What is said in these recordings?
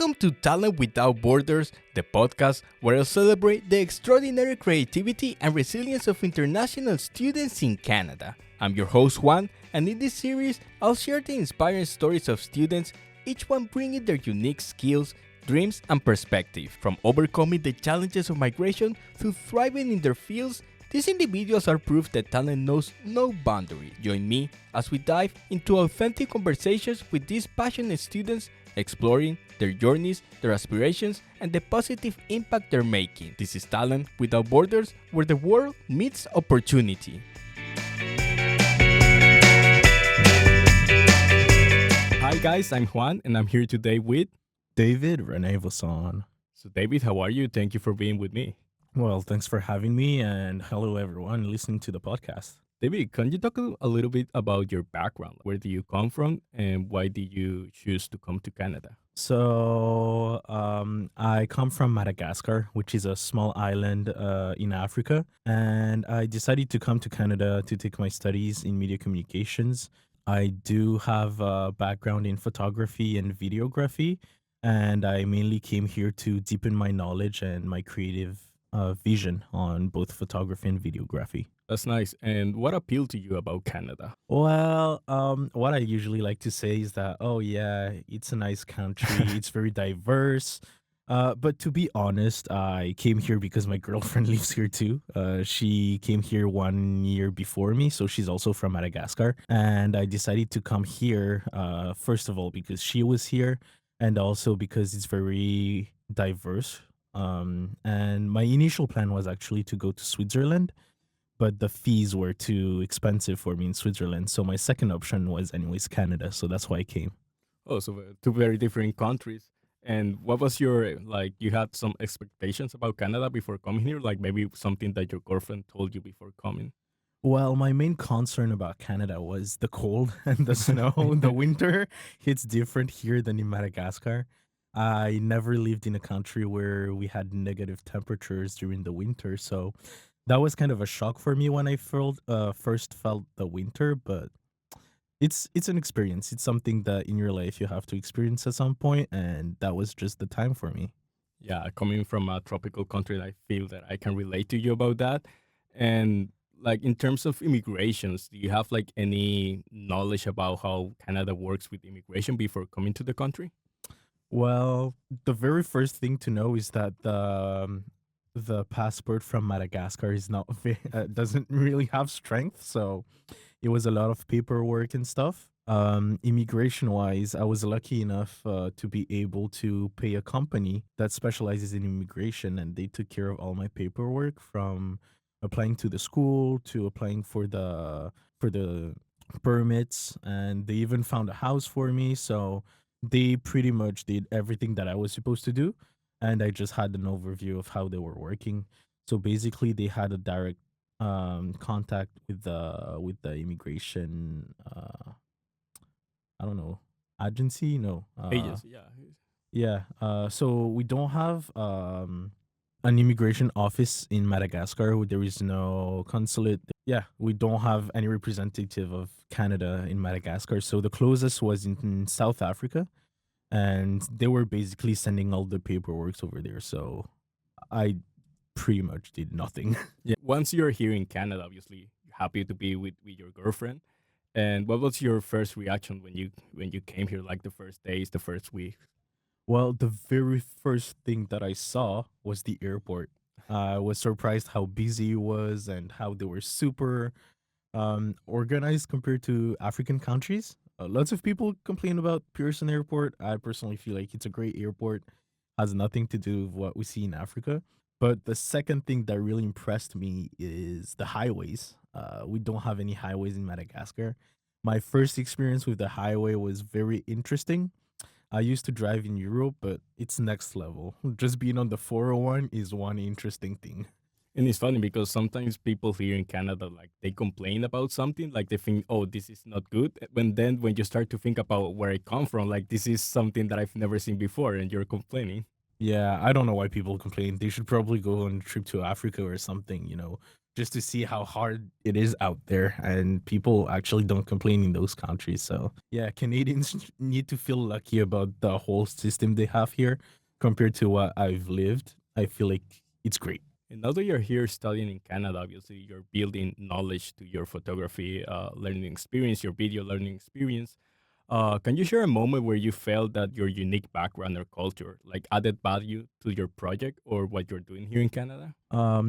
Welcome to Talent Without Borders, the podcast where I'll celebrate the extraordinary creativity and resilience of international students in Canada. I'm your host Juan, and in this series, I'll share the inspiring stories of students, each one bringing their unique skills, dreams, and perspective. From overcoming the challenges of migration to thriving in their fields, these individuals are proof that talent knows no boundary. Join me as we dive into authentic conversations with these passionate students, exploring their journeys, their aspirations, and the positive impact they're making. This is Talent Without Borders, where the world meets opportunity. Hi guys, I'm Juan, and I'm here today with... David Ranaivason. So David, how are you? Thank you for being with me. Well, thanks for having me, and hello everyone listening to the podcast. David, can you talk a little bit about your background? Where do you come from, and why did you choose to come to Canada? I come from Madagascar, which is a small island in Africa, and I decided to come to Canada to take my studies in media communications. I do have a background in photography and videography, and I mainly came here to deepen my knowledge and my creative vision on both photography and videography. That's nice. And what appealed to you about Canada? Well, what I usually like to say is that, oh yeah, it's a nice country. It's very diverse. But to be honest, I came here because my girlfriend lives here too. She came here 1 year before me, so she's also from Madagascar. And I decided to come here, first of all, because she was here, and also because it's very diverse. And my initial plan was actually to go to Switzerland, but the fees were too expensive for me in Switzerland. So my second option was anyways Canada. So that's why I came. Oh, so two very different countries. And what was your, like, you had some expectations about Canada before coming here? Like maybe something that your girlfriend told you before coming? Well, my main concern about Canada was the cold and the snow. The winter hits different here than in Madagascar. I never lived in a country where we had negative temperatures during the winter, so that was kind of a shock for me when I first felt the winter. But it's an experience. It's something that in your life you have to experience at some point, and that was just the time for me. Yeah, coming from a tropical country, I feel that I can relate to you about that. And like in terms of immigrations, do you have like any knowledge about how Canada works with immigration before coming to the country? Well, the very first thing to know is that the passport from Madagascar is not doesn't really have strength, so it was a lot of paperwork and stuff. Immigration wise, I was lucky enough to be able to pay a company that specializes in immigration, and they took care of all my paperwork from applying to the school to applying for the permits, and they even found a house for me. So they pretty much did everything that I was supposed to do, and I just had an overview of how they were working. So basically, they had a direct contact with the immigration. I don't know, agency. No, Ages, yeah. yeah. So we don't have an immigration office in Madagascar. There is no consulate. Yeah, we don't have any representative of Canada in Madagascar. So the closest was in South Africa, and they were basically sending all the paperwork over there. So I pretty much did nothing. Yeah. Once you're here in Canada, obviously you're happy to be with your girlfriend. And what was your first reaction when you came here, like the first days, the first week? Well, the very first thing that I saw was the airport. I was surprised how busy it was and how they were super organized compared to African countries. Lots of people complain about Pearson Airport. I personally feel like it's a great airport, has nothing to do with what we see in Africa. But the second thing that really impressed me is the highways. We don't have any highways in Madagascar. My first experience with the highway was very interesting. I used to drive in Europe, but it's next level. Just being on the 401 is one interesting thing. And it's funny because sometimes people here in Canada, like they complain about something, like they think, oh, this is not good. When you start to think about where I come from, like this is something that I've never seen before, and you're complaining. Yeah, I don't know why people complain. They should probably go on a trip to Africa or something, just to see how hard it is out there, and people actually don't complain in those countries. So yeah, Canadians need to feel lucky about the whole system they have here compared to what I've lived. I feel like it's great. And now that you're here studying in Canada, obviously you're building knowledge to your photography learning experience, your video learning experience. Can you share a moment where you felt that your unique background or culture like added value to your project or what you're doing here in Canada?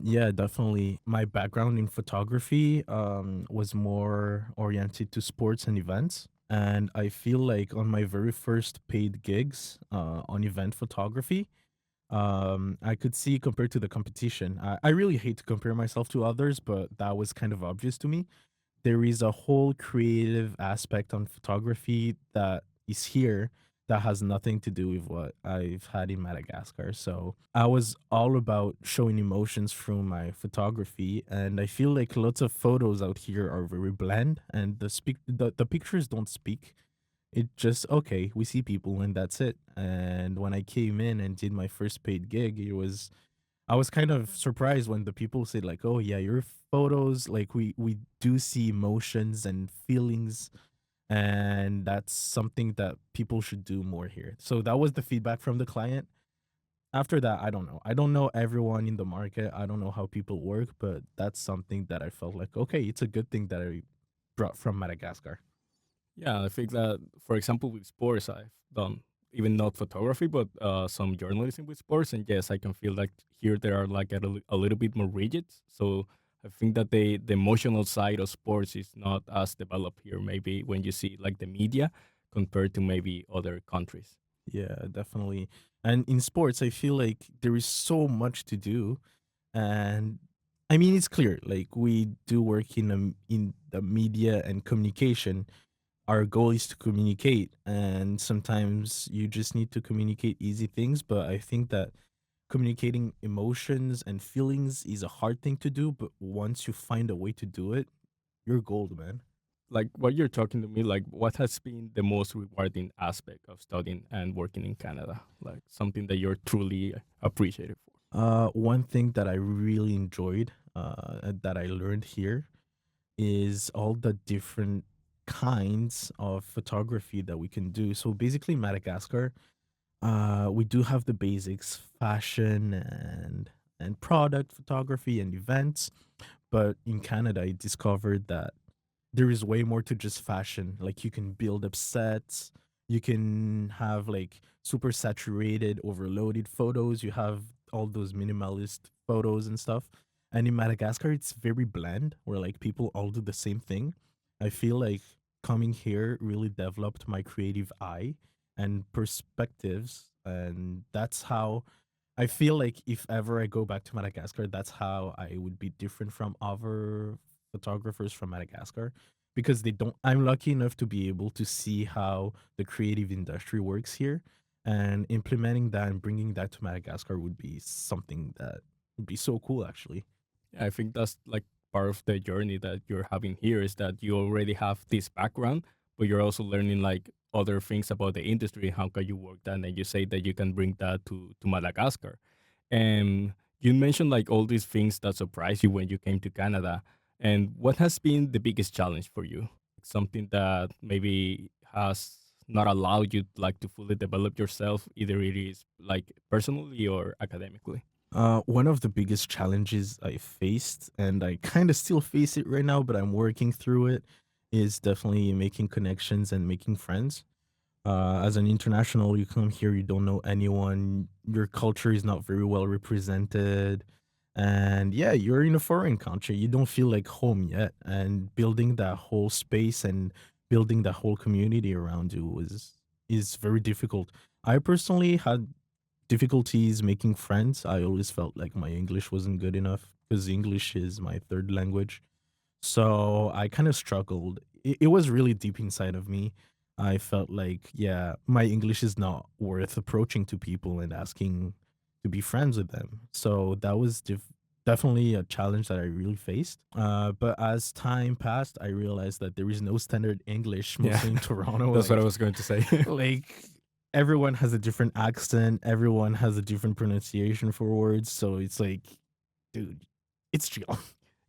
Yeah, definitely. My background in photography was more oriented to sports and events. And I feel like on my very first paid gigs on event photography, I could see compared to the competition. I really hate to compare myself to others, but that was kind of obvious to me. There is a whole creative aspect on photography that is here that has nothing to do with what I've had in Madagascar. So I was all about showing emotions through my photography, and I feel like lots of photos out here are very bland, and the pictures don't speak. It just okay, we see people and that's it. And when I came in and did my first paid gig, I was kind of surprised when the people said like, "Oh yeah, your photos like we do see emotions and feelings, and that's something that people should do more here." So that was the feedback from the client. After that, I don't know. I don't know everyone in the market. I don't know how people work, but that's something that I felt like, okay, it's a good thing that I brought from Madagascar. Yeah, I think that, for example, with sports, I've done even not photography, but some journalism with sports, and yes, I can feel like here they are like a little bit more rigid. So I think that the emotional side of sports is not as developed here. Maybe when you see like the media compared to maybe other countries. Yeah, definitely. And in sports, I feel like there is so much to do. And I mean, it's clear, like we do work in the media and communication. Our goal is to communicate, and sometimes you just need to communicate easy things. But I think that communicating emotions and feelings is a hard thing to do. But once you find a way to do it, you're gold, man. Like what you're talking to me, like what has been the most rewarding aspect of studying and working in Canada? Like something that you're truly appreciated for. One thing that I really enjoyed, that I learned here is all the different kinds of photography that we can do. So basically, Madagascar, we do have the basics, fashion and product photography and events. But in Canada, I discovered that there is way more to just fashion. Like you can build up sets, you can have like super saturated, overloaded photos. You have all those minimalist photos and stuff. And in Madagascar, it's very bland, where like people all do the same thing. I feel like coming here really developed my creative eye and perspectives, and that's how I feel like if ever I go back to Madagascar, that's how I would be different from other photographers from Madagascar because they don't I'm lucky enough to be able to see how the creative industry works here, and implementing that and bringing that to Madagascar would be something that would be so cool actually. Yeah, I think that's like part of the journey that you're having here is that you already have this background, but you're also learning like other things about the industry. How can you work that? And you say that you can bring that to Madagascar. And you mentioned like all these things that surprised you when you came to Canada. And what has been the biggest challenge for you? Something that maybe has not allowed you like to fully develop yourself, either it is like personally or academically. One of the biggest challenges I faced, and I kind of still face it right now, but I'm working through it, is definitely making connections and making friends. As an international, you come here, you don't know anyone, your culture is not very well represented. And yeah, you're in a foreign country, you don't feel like home yet. And building that whole space and building that whole community around you is very difficult. I personally had difficulties making friends. I always felt like my English wasn't good enough because English is my third language. So I kind of struggled. It was really deep inside of me. I felt like, yeah, my English is not worth approaching to people and asking to be friends with them. So that was definitely a challenge that I really faced. But as time passed, I realized that there is no standard English, Yeah, mostly in Toronto. that's what I was going to say. Like everyone has a different accent, everyone has a different pronunciation for words. So it's like, dude, it's chill.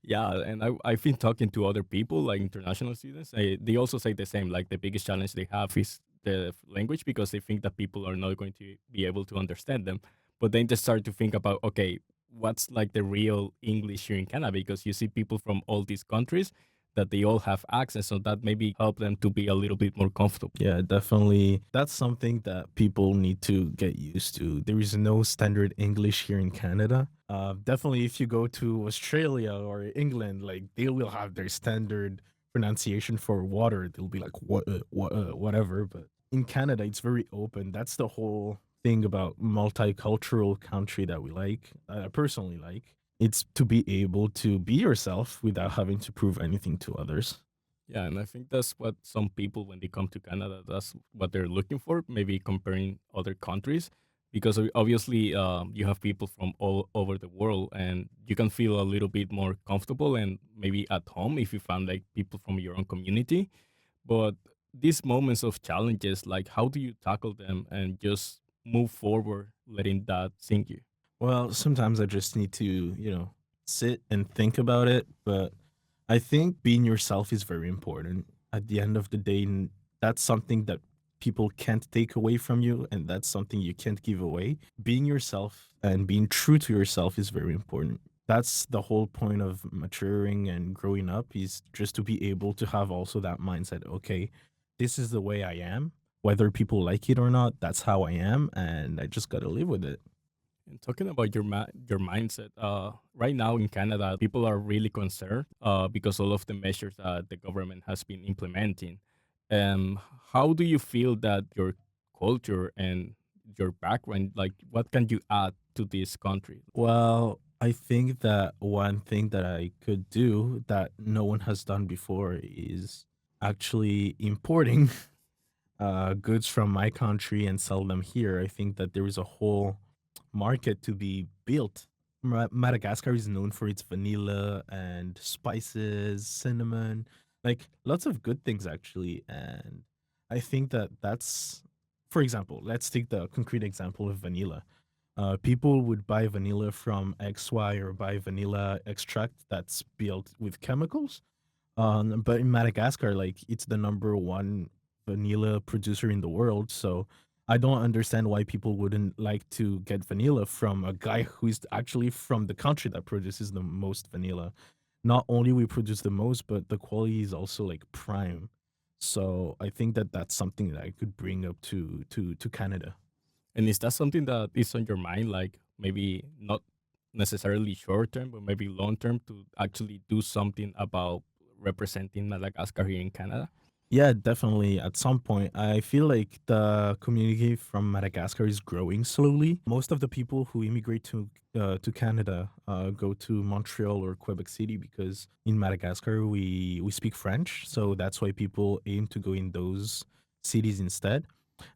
Yeah, and I've been talking to other people, like international students. They also say the same. Like the biggest challenge they have is the language because they think that people are not going to be able to understand them. But then they start to think about, okay, what's like the real English here in Canada? Because you see people from all these countries that they all have accents, so that maybe help them to be a little bit more comfortable. Yeah, definitely. That's something that people need to get used to. There is no standard English here in Canada. Definitely, if you go to Australia or England, like they will have their standard pronunciation for water. They'll be like whatever. But in Canada, it's very open. That's the whole thing about multicultural country that we like. I personally like. It's to be able to be yourself without having to prove anything to others. Yeah, and I think that's what some people, when they come to Canada, that's what they're looking for. Maybe comparing other countries, because obviously you have people from all over the world, and you can feel a little bit more comfortable and maybe at home if you found like people from your own community. But these moments of challenges, like how do you tackle them and just move forward, letting that sink you? Well, sometimes I just need to, sit and think about it. But I think being yourself is very important. At the end of the day, that's something that people can't take away from you, and that's something you can't give away. Being yourself and being true to yourself is very important. That's the whole point of maturing and growing up, is just to be able to have also that mindset. Okay, this is the way I am. Whether people like it or not, that's how I am, and I just got to live with it. And talking about your mindset, right now in Canada, people are really concerned because all of the measures that the government has been implementing. Um, how do you feel that your culture and your background, like, what can you add to this country? Well, I think that one thing that I could do that no one has done before is actually importing goods from my country and sell them here. I think that there is a whole market to be built. Madagascar is known for its vanilla and spices, cinnamon, like lots of good things actually. And I think that that's, for example, let's take the concrete example of vanilla. People would buy vanilla from XY or buy vanilla extract that's built with chemicals. But in Madagascar, like it's the number one vanilla producer in the world. So I don't understand why people wouldn't like to get vanilla from a guy who's actually from the country that produces the most vanilla. Not only we produce the most, but the quality is also like prime. So I think that that's something that I could bring up to Canada. And is that something that is on your mind, like maybe not necessarily short term, but maybe long term to actually do something about representing Madagascar here in Canada? Yeah, definitely. At some point, I feel like the community from Madagascar is growing slowly. Most of the people who immigrate to Canada go to Montreal or Quebec City because in Madagascar we speak French, so that's why people aim to go in those cities instead.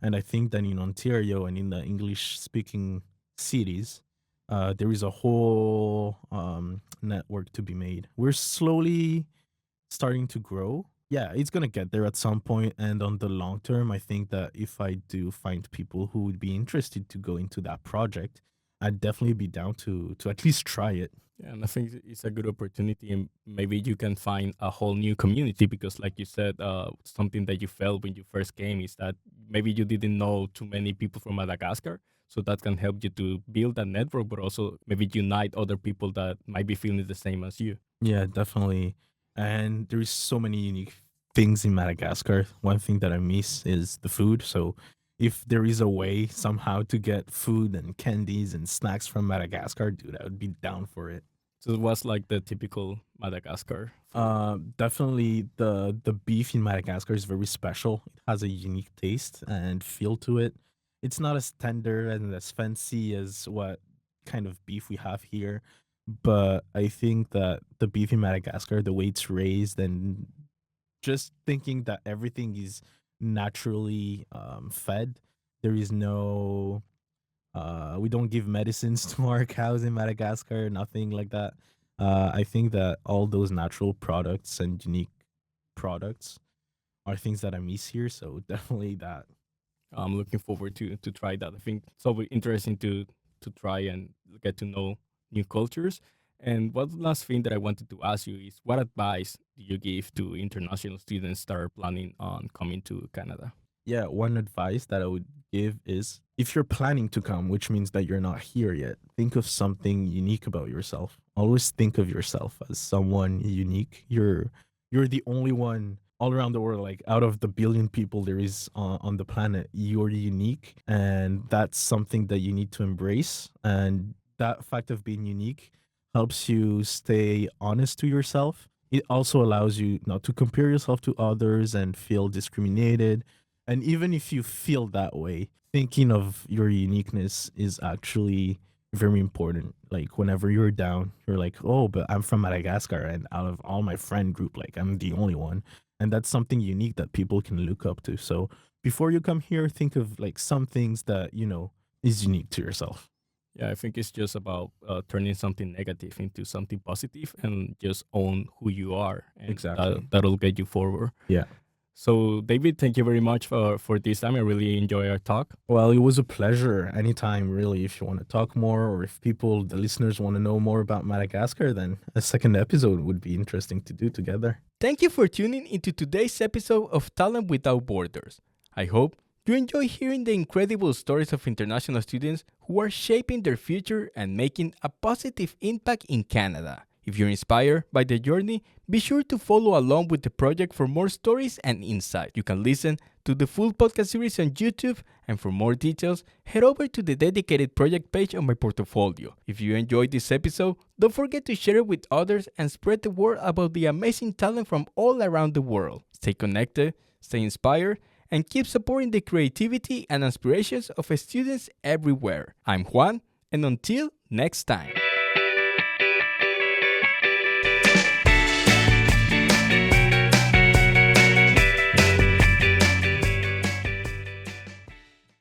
And I think that in Ontario and in the English speaking cities, there is a whole network to be made. We're slowly starting to grow. Yeah, it's gonna get there at some point, and on the long term, I think that if I do find people who would be interested to go into that project, I'd definitely be down to at least try it. Yeah, and I think it's a good opportunity, and maybe you can find a whole new community because, like you said, something that you felt when you first came is that maybe you didn't know too many people from Madagascar, so that can help you to build a network, but also maybe unite other people that might be feeling the same as you. Yeah, definitely. And there's so many unique things in Madagascar. One thing that I miss is the food. So if there is a way somehow to get food and candies and snacks from Madagascar, dude, I would be down for it. So it was like the typical Madagascar food. Definitely the beef in Madagascar is very special. It has a unique taste and feel to it. It's not as tender and as fancy as what kind of beef we have here, but I think that the beef in Madagascar, the way it's raised, and just thinking that everything is naturally fed. There is no we don't give medicines to our cows in Madagascar, nothing like that. I think that all those natural products and unique products are things that I miss here. So definitely that. I'm looking forward to try that. I think it's always interesting to try and get to know new cultures. And one last thing that I wanted to ask you is what advice do you give to international students that are planning on coming to Canada? Yeah, one advice that I would give is if you're planning to come, which means that you're not here yet, think of something unique about yourself. Always think of yourself as someone unique. You're the only one all around the world, like out of the billion people there is on the planet. You're unique, and that's something that you need to embrace. And that fact of being unique helps you stay honest to yourself. It also allows you not to compare yourself to others and feel discriminated. And even if you feel that way, thinking of your uniqueness is actually very important. Like whenever you're down, you're like, oh, but I'm from Madagascar, and out of all my friend group, like I'm the only one. And that's something unique that people can look up to. So before you come here, think of like some things that, is unique to yourself. Yeah, I think it's just about turning something negative into something positive and just own who you are. And Exactly. that'll get you forward. Yeah. So, David, thank you very much for this time. I really enjoy our talk. Well, it was a pleasure. Anytime, really. If you want to talk more, or if the listeners, want to know more about Madagascar, then a second episode would be interesting to do together. Thank you for tuning into today's episode of Talent Without Borders. I hope you enjoy hearing the incredible stories of international students who are shaping their future and making a positive impact in Canada. If you're inspired by the journey, be sure to follow along with the project for more stories and insight. You can listen to the full podcast series on YouTube, and for more details, head over to the dedicated project page on my portfolio. If you enjoyed this episode, don't forget to share it with others and spread the word about the amazing talent from all around the world. Stay connected, stay inspired, and keep supporting the creativity and aspirations of students everywhere. I'm Juan, and until next time.